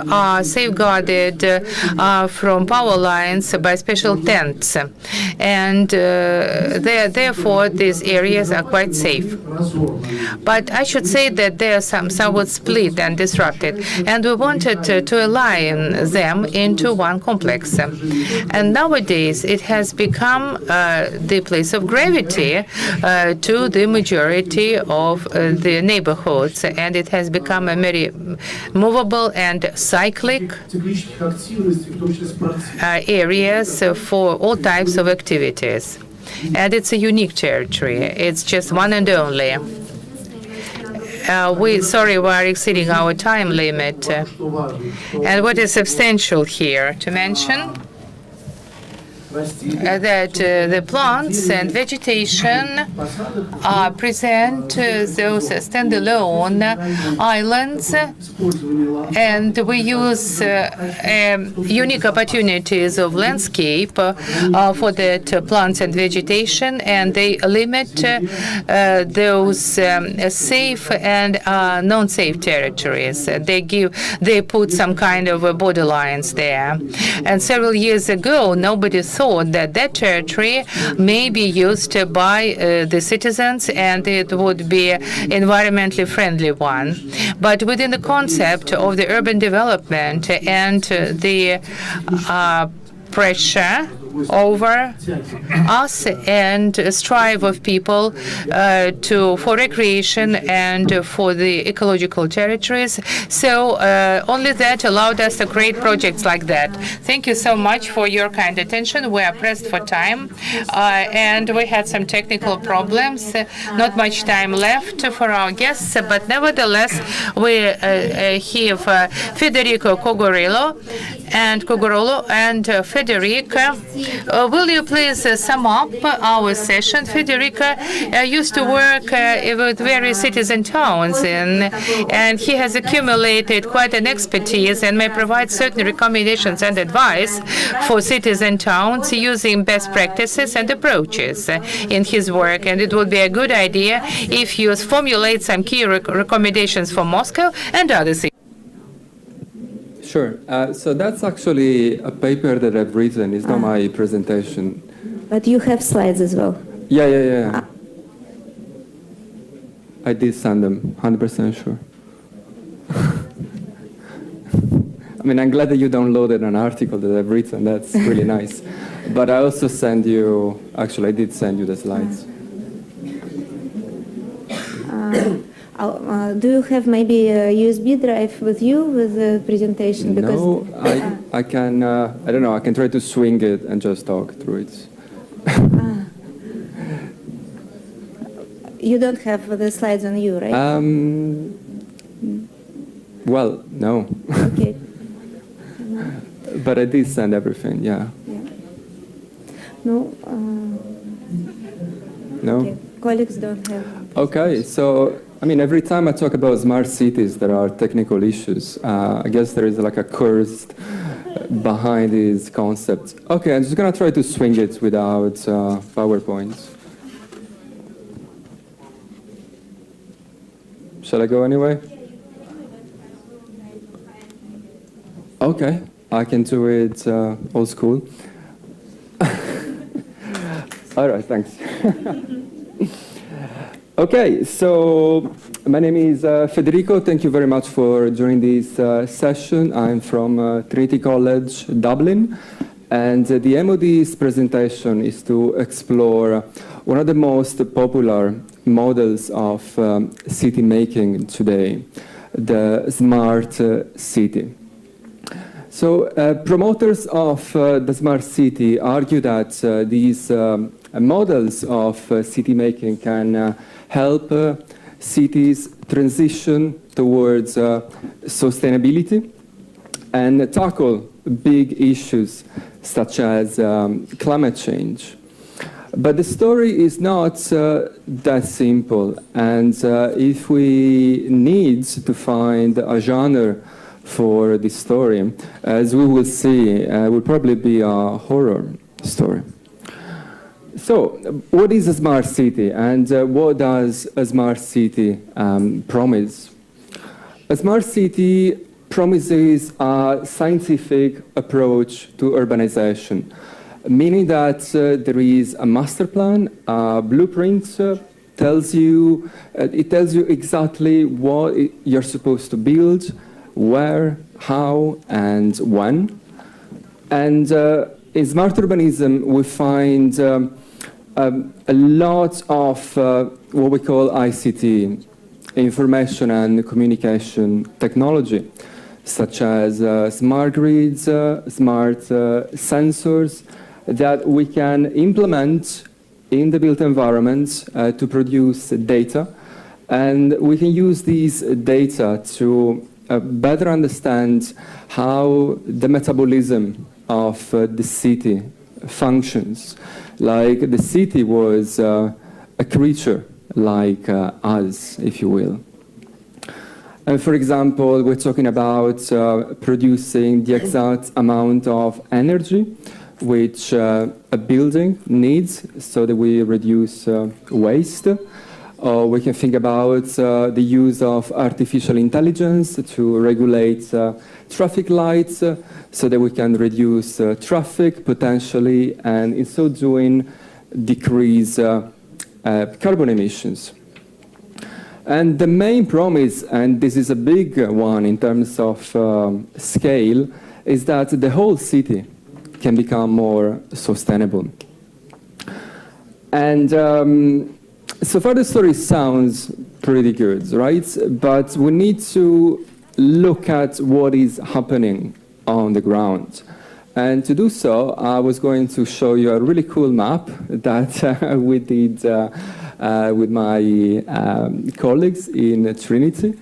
are safeguarded from power lines by special tents, and therefore these areas are quite safe. But I should say that they are somewhat split and disrupted, and we wanted to align them into one complex. And nowadays it has become the place of gravity to the majority of the neighborhoods, and it has become a very movable and cyclic areas for all types of activities. And it's a unique territory. It's just one and only. We are exceeding our time limit. And what is substantial here to mention that the plants and vegetation present those standalone islands, and we use unique opportunities of landscape for that plants and vegetation, and they limit those safe and non-safe territories. They put some kind of borderlines there. And several years ago, nobody thought that that territory may be used by the citizens and it would be environmentally friendly one. But within the concept of the urban development and the pressure over us and strive of people for recreation and for the ecological territories. So only that allowed us to create projects like that. Thank you so much for your kind attention. We are pressed for time and we had some technical problems. Not much time left for our guests, but nevertheless we have Federico Cogorello and Federica. Will you please sum up our session? Federica used to work with various cities and towns, and he has accumulated quite an expertise and may provide certain recommendations and advice for cities and towns using best practices and approaches in his work. And it would be a good idea if you formulate some key recommendations for Moscow and other cities. Sure. So that's actually a paper that I've written. It's not my presentation. But you have slides as well. Yeah. I did send them, 100% sure. I mean, I'm glad that you downloaded an article that I've written. That's really nice. But I also send you, actually, I did send you the slides. Do you have maybe a USB drive with you with the presentation? Because no, I can, I don't know, I can try to swing it and just talk through it. You don't have the slides on you, right? Well, no. Okay. But I did send everything, yeah. No. No? Okay. Colleagues don't have. Okay, so I mean, every time I talk about smart cities, there are technical issues. I guess there is like a curse behind these concepts. Okay, I'm just going to try to swing it without PowerPoint. Shall I go anyway? Okay, I can do it old school. All right, thanks. Okay, so my name is Federico. Thank you very much for joining this session. I'm from Trinity College, Dublin, and the MOD's presentation is to explore one of the most popular models of city making today, the smart city. So promoters of the smart city argue that these models of city making can help cities transition towards sustainability and tackle big issues such as climate change. But the story is not that simple, and if we need to find a genre for this story, as we will see, will probably be a horror story. So, what is a smart city, and what does a smart city promise? A smart city promises a scientific approach to urbanization, meaning that there is a master plan, a blueprint, tells you exactly what you're supposed to build, where, how, and when. And in smart urbanism, we find a lot of what we call ICT, information and communication technology, such as smart grids, smart sensors that we can implement in the built environment to produce data. And we can use these data to better understand how the metabolism of the city functions. Like the city was a creature like us, if you will. And for example, we're talking about producing the exact amount of energy which a building needs so that we reduce waste. Or we can think about the use of artificial intelligence to regulate traffic lights so that we can reduce traffic potentially, and in so doing decrease carbon emissions. And the main promise, and this is a big one in terms of scale, is that the whole city can become more sustainable. And so far the story sounds pretty good, right? But we need to look at what is happening on the ground. And to do so, I was going to show you a really cool map that we did with my colleagues in Trinity.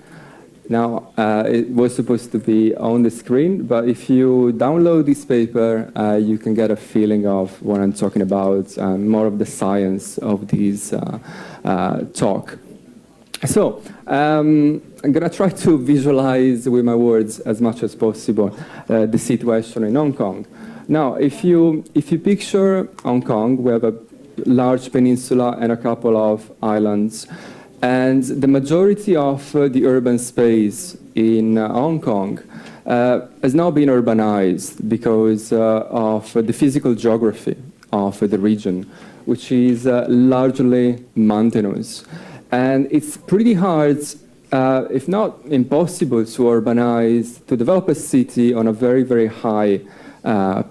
Now, it was supposed to be on the screen, but if you download this paper, you can get a feeling of what I'm talking about, more of the science of this talk. So, I'm going to try to visualize with my words as much as possible the situation in Hong Kong. Now, if you picture Hong Kong, we have a large peninsula and a couple of islands. And the majority of the urban space in Hong Kong has now been urbanized because of the physical geography of the region, which is largely mountainous. And it's pretty hard, if not impossible, to urbanize, to develop a city on a very, very high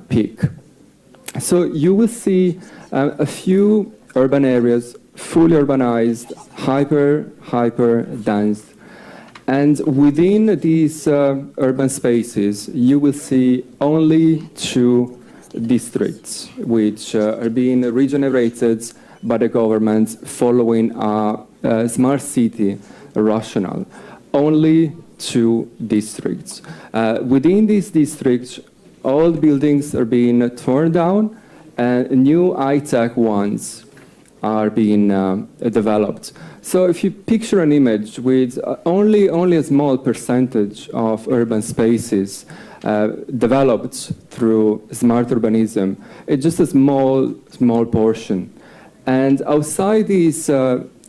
peak. So you will see a few urban areas fully urbanized, hyper dense. And within these urban spaces, you will see only 2 districts, which are being regenerated by the government following a smart city rationale. Only 2 districts. Within these districts, old buildings are being torn down and new high-tech ones are being developed. So if you picture an image with only a small percentage of urban spaces developed through smart urbanism, it's just a small portion. And outside these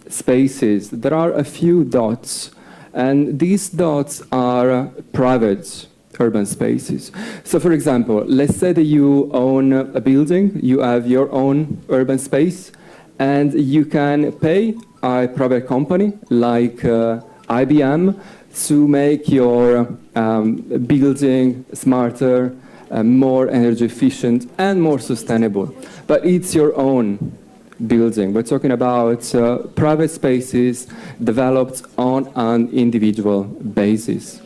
spaces, there are a few dots, and these dots are private urban spaces. So for example, let's say that you own a building, you have your own urban space, and you can pay a private company like IBM to make your building smarter, more energy efficient, and more sustainable. But it's your own building. We're talking about private spaces developed on an individual basis.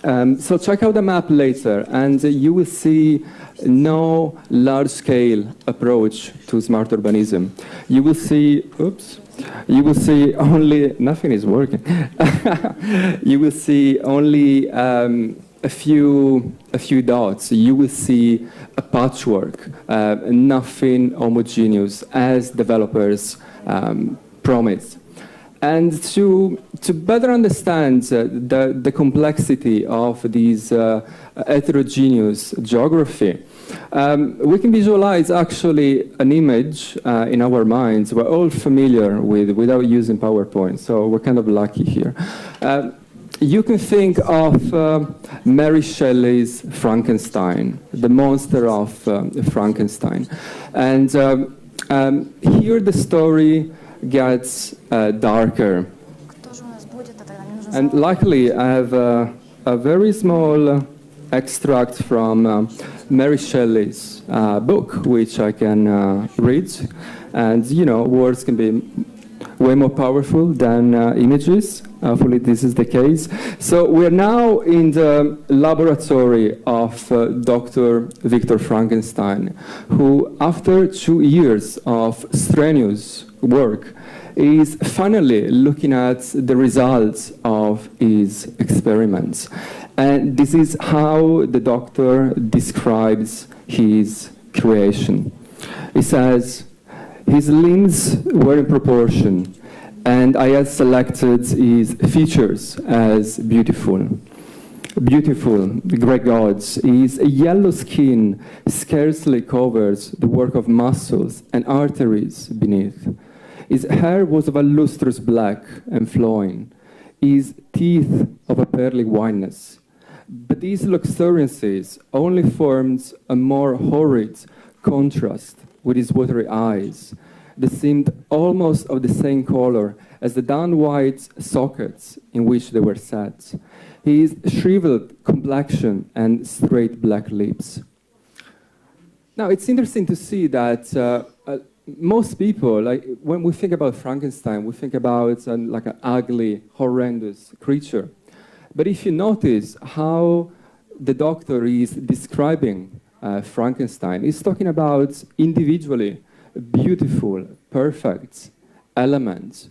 So check out the map later, and you will see no large-scale approach to smart urbanism. You will see, only, nothing is working. You will see only a few dots. You will see a patchwork, nothing homogeneous, as developers promise. And to better understand the complexity of these heterogeneous geography, we can visualize actually an image in our minds we're all familiar with without using PowerPoint, so we're kind of lucky here. You can think of Mary Shelley's Frankenstein, the monster of Frankenstein. And here the story gets darker. And luckily, I have a very small extract from Mary Shelley's book, which I can read. And, you know, words can be way more powerful than images. Hopefully this is the case. So we're now in the laboratory of Dr. Victor Frankenstein, who, after 2 years of strenuous work, is finally looking at the results of his experiments. And this is how the doctor describes his creation. He says, his limbs were in proportion, and I had selected his features as beautiful. Beautiful, the great gods. His yellow skin scarcely covers the work of muscles and arteries beneath. His hair was of a lustrous black and flowing, his teeth of a pearly whiteness. But these luxuriances only formed a more horrid contrast with his watery eyes that seemed almost of the same color as the down-white sockets in which they were set, his shriveled complexion and straight black lips. Now, it's interesting to see that most people, like, when we think about Frankenstein, we think about like an ugly, horrendous creature. But if you notice how the doctor is describing Frankenstein, he's talking about individually beautiful, perfect elements.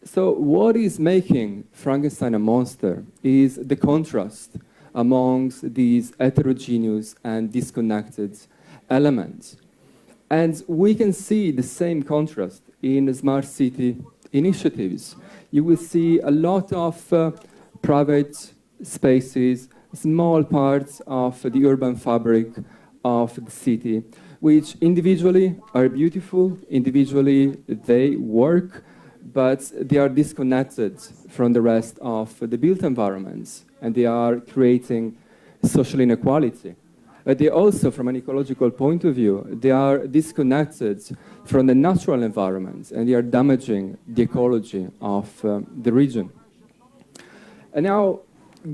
So what is making Frankenstein a monster is the contrast amongst these heterogeneous and disconnected elements. And we can see the same contrast in smart city initiatives. You will see a lot of private spaces, small parts of the urban fabric of the city, which individually are beautiful, individually they work, but they are disconnected from the rest of the built environments, and they are creating social inequality. But they also, from an ecological point of view, they are disconnected from the natural environment, and they are damaging the ecology of the region. And now,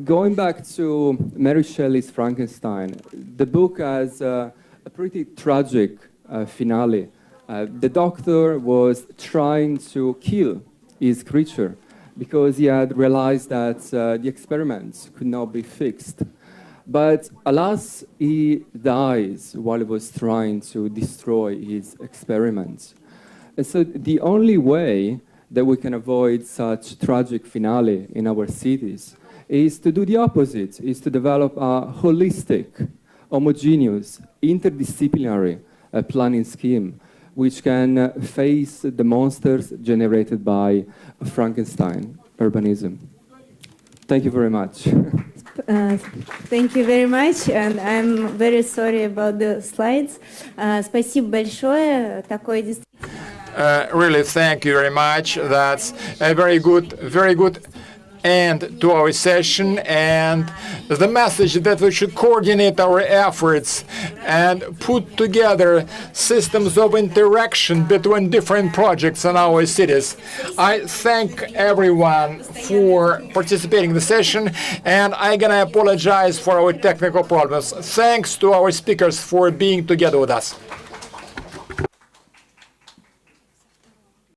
going back to Mary Shelley's Frankenstein, the book has a pretty tragic finale. The doctor was trying to kill his creature because he had realized that the experiments could not be fixed. But alas, he dies while he was trying to destroy his experiments. And so the only way that we can avoid such tragic finale in our cities is to do the opposite, is to develop a holistic, homogeneous, interdisciplinary planning scheme which can face the monsters generated by Frankenstein urbanism. Thank you very much. Thank you very much, and I'm very sorry about the slides. Спасибо большое. Такой действительно. Really, thank you very much. That's a very good end to our session, and the message that we should coordinate our efforts and put together systems of interaction between different projects in our cities. I thank everyone for participating in the session, and I'm gonna apologize for our technical problems. Thanks to our speakers for being together with us.